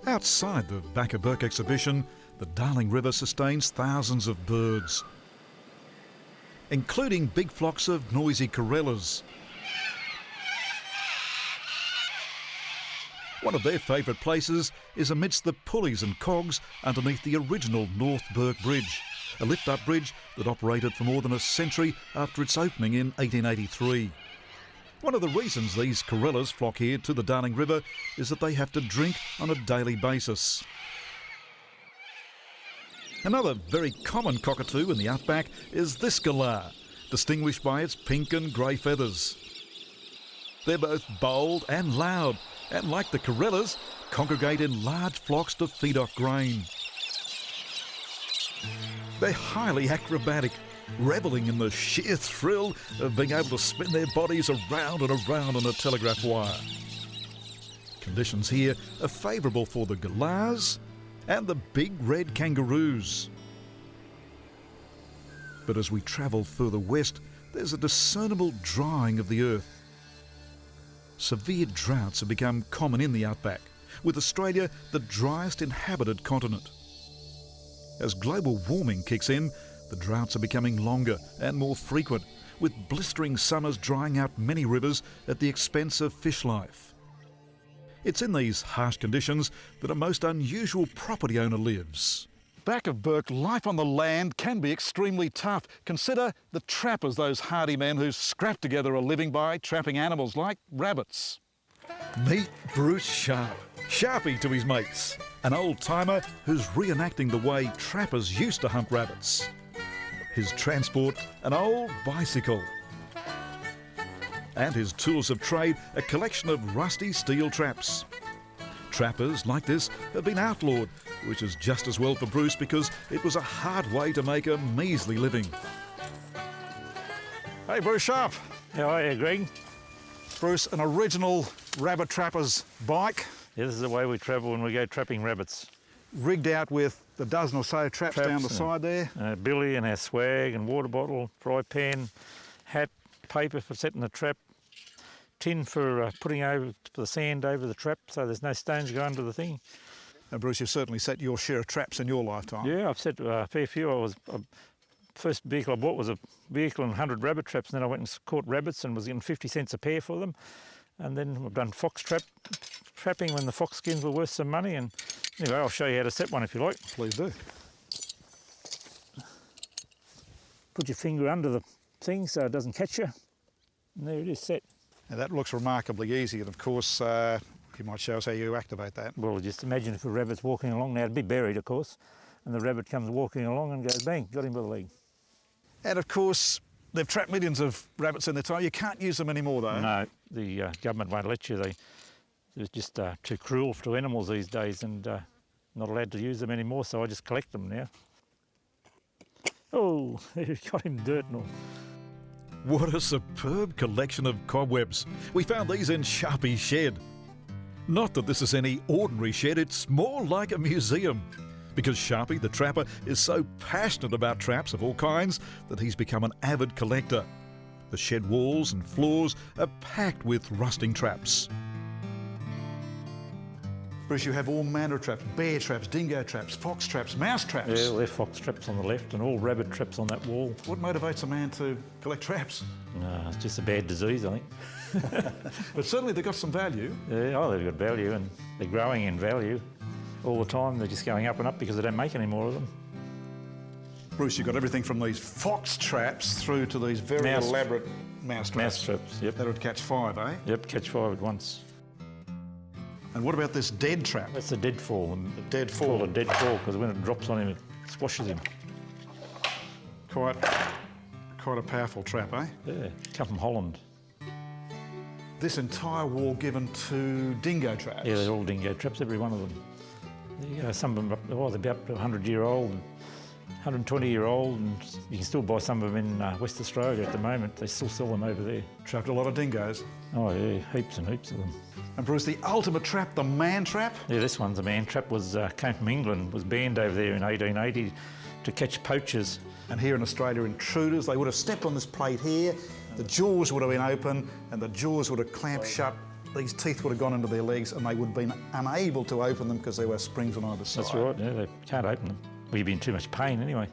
Outside the Bourke exhibition, the Darling River sustains thousands of birds, including big flocks of noisy corellas. One of their favourite places is amidst the pulleys and cogs underneath the original North Bourke Bridge, a lift-up bridge that operated for more than a century after its opening in 1883. One of the reasons these corellas flock here to the Darling River is that they have to drink on a daily basis. Another very common cockatoo in the outback is this galah, distinguished by its pink and grey feathers. They're both bold and loud, and like the corellas, congregate in large flocks to feed off grain. They're highly acrobatic, revelling in the sheer thrill of being able to spin their bodies around and around on a telegraph wire. Conditions here are favourable for the galahs and the big red kangaroos. But as we travel further west, there's a discernible drying of the earth. Severe droughts have become common in the outback, with Australia the driest inhabited continent. As global warming kicks in, the droughts are becoming longer and more frequent, with blistering summers drying out many rivers at the expense of fish life. It's in these harsh conditions that a most unusual property owner lives. Back of Bourke, life on the land can be extremely tough. Consider the trappers, those hardy men who scrap together a living by trapping animals like rabbits. Meet Bruce Sharp, Sharpie to his mates, an old-timer who's reenacting the way trappers used to hunt rabbits. His transport, an old bicycle. And his tools of trade, a collection of rusty steel traps. Trappers like this have been outlawed, which is just as well for Bruce because it was a hard way to make a measly living. Hey, Bruce Sharp. How are you, Greg? Bruce, an original rabbit trapper's bike. Yeah, this is the way we travel when we go trapping rabbits. Rigged out with a dozen or so traps down the side there. Billy and our swag and water bottle, fry pan, hat, paper for setting the trap, tin for putting over the sand over the trap so there's no stones go under the thing. Now, Bruce, you've certainly set your share of traps in your lifetime. Yeah, I've set a fair few. First vehicle I bought was a vehicle and 100 rabbit traps, and then I went and caught rabbits and was getting 50 cents a pair for them. And then I've done fox trapping when the fox skins were worth some money. And anyway, I'll show you how to set one if you like. Please do. Put your finger under the thing so it doesn't catch you. And there it is, set. Now that looks remarkably easy, and of course you might show us how you activate that. Well, just imagine if a rabbit's walking along, now it'd be buried of course, and the rabbit comes walking along and goes bang, got him by the leg. And of course they've trapped millions of rabbits in their time. You can't use them anymore though. No, the government won't let you. They're just too cruel to animals these days and not allowed to use them anymore, so I just collect them now. Oh, got him dirt and all. What a superb collection of cobwebs. We found these in Sharpie's shed. Not that this is any ordinary shed, it's more like a museum. Because Sharpie, the trapper, is so passionate about traps of all kinds that he's become an avid collector. The shed walls and floors are packed with rusting traps. Bruce, you have all manner of traps, bear traps, dingo traps, fox traps, mouse traps. Yeah, well, they're fox traps on the left and all rabbit traps on that wall. What motivates a man to collect traps? It's just a bad disease, I think. But certainly they've got some value. Yeah, they've got value and they're growing in value all the time. They're just going up and up because they don't make any more of them. Bruce, you've got everything from these fox traps through to these very elaborate mouse traps. Mouse traps, yep. That would catch 5, eh? Yep, catch 5 at once. And what about this dead trap? That's a deadfall. A deadfall? Called a deadfall because when it drops on him, it squashes him. Quite a powerful trap, eh? Yeah, come from Holland. This entire wall given to dingo traps? Yeah, they're all dingo traps, every one of them. Some of them, they're up to 100-year-old, 120-year-old, and you can still buy some of them in West Australia at the moment. They still sell them over there. Trapped a lot of dingoes? Oh yeah, heaps and heaps of them. And Bruce, the ultimate trap, the man trap? Yeah, this one's a man trap. Came from England, was banned over there in 1880 to catch poachers. And here in Australia, intruders, they would have stepped on this plate here, the jaws would have been open, and the jaws would have clamped shut these teeth would have gone into their legs and they would have been unable to open them because there were springs on either side. That's right, yeah, they can't open them. Well, you'd be in too much pain anyway.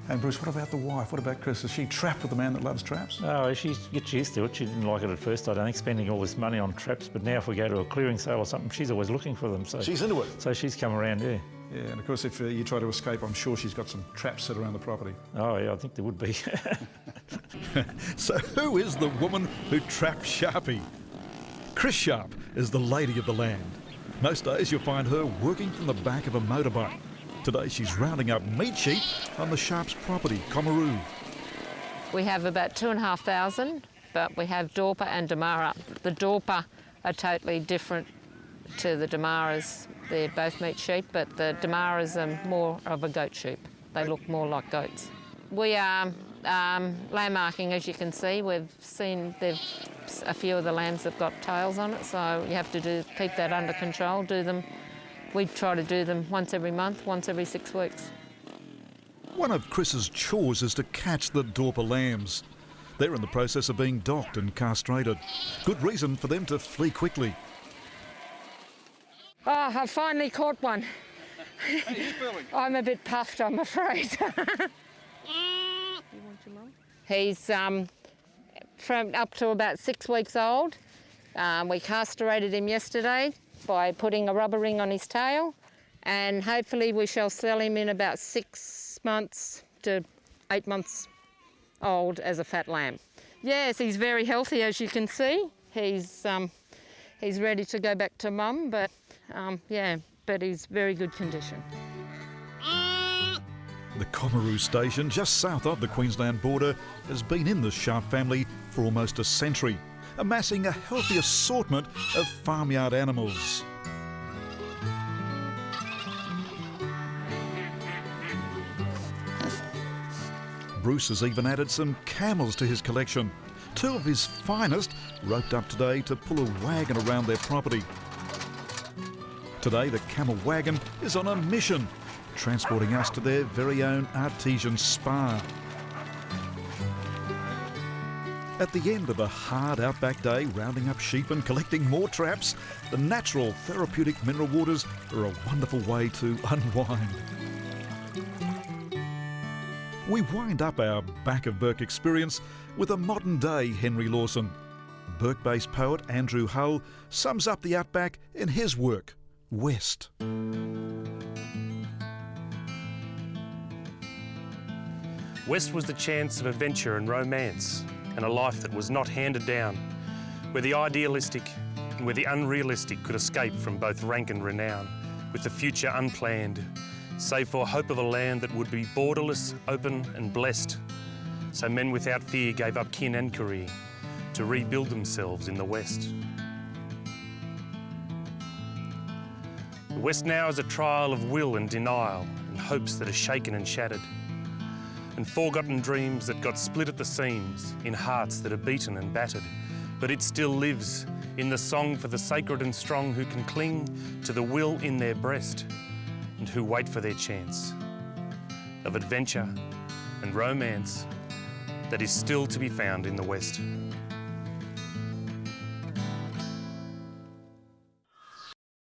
And Bruce, what about the wife? What about Chris? Is she trapped with the man that loves traps? Oh, she gets used to it. She didn't like it at first, I don't think, spending all this money on traps, but now if we go to a clearing sale or something, she's always looking for them. So She's into it? So she's come around, yeah. Yeah, and of course if you try to escape, I'm sure she's got some traps set around the property. Oh, yeah, I think there would be. So who is the woman who trapped Sharpie? Chris Sharp is the lady of the land. Most days you'll find her working from the back of a motorbike. Today she's rounding up meat sheep on the Sharp's property, Comaroo. We have about 2,500, but we have Dorper and Damara. The Dorper are totally different to the Damaras. They're both meat sheep, but the Damaras are more of a goat sheep. They look more like goats. We are landmarking, as you can see. We've seen a few of the lambs have got tails on it, so you have to keep that under control, do them. We try to do them once every month, once every 6 weeks. One of Chris's chores is to catch the Dorper lambs. They're in the process of being docked and castrated. Good reason for them to flee quickly. Oh, I finally caught one. How are you feeling? I'm a bit puffed, I'm afraid. You want your mum? He's from up to about 6 weeks old. We castrated him yesterday by putting a rubber ring on his tail, and hopefully we shall sell him in about 6 months to 8 months old as a fat lamb. Yes, he's very healthy, as you can see. He's ready to go back to mum, but but he's very good condition. The Comaroo station, just south of the Queensland border, has been in the Sharp family for almost a century, amassing a healthy assortment of farmyard animals. Bruce has even added some camels to his collection. 2 of his finest roped up today to pull a wagon around their property. Today the camel wagon is on a mission, transporting us to their very own artesian spa. At the end of a hard outback day, rounding up sheep and collecting more traps, the natural therapeutic mineral waters are a wonderful way to unwind. We wind up our Back of Bourke experience with a modern-day Henry Lawson. Bourke-based poet Andrew Hull sums up the outback in his work, West. West was the chance of adventure and romance, and a life that was not handed down, where the idealistic and where the unrealistic could escape from both rank and renown, with the future unplanned, save for hope of a land that would be borderless, open and blessed. So men without fear gave up kin and career to rebuild themselves in the West. The West now is a trial of will and denial, and hopes that are shaken and shattered, and forgotten dreams that got split at the seams in hearts that are beaten and battered. But it still lives in the song for the sacred and strong who can cling to the will in their breast and who wait for their chance of adventure and romance that is still to be found in the West.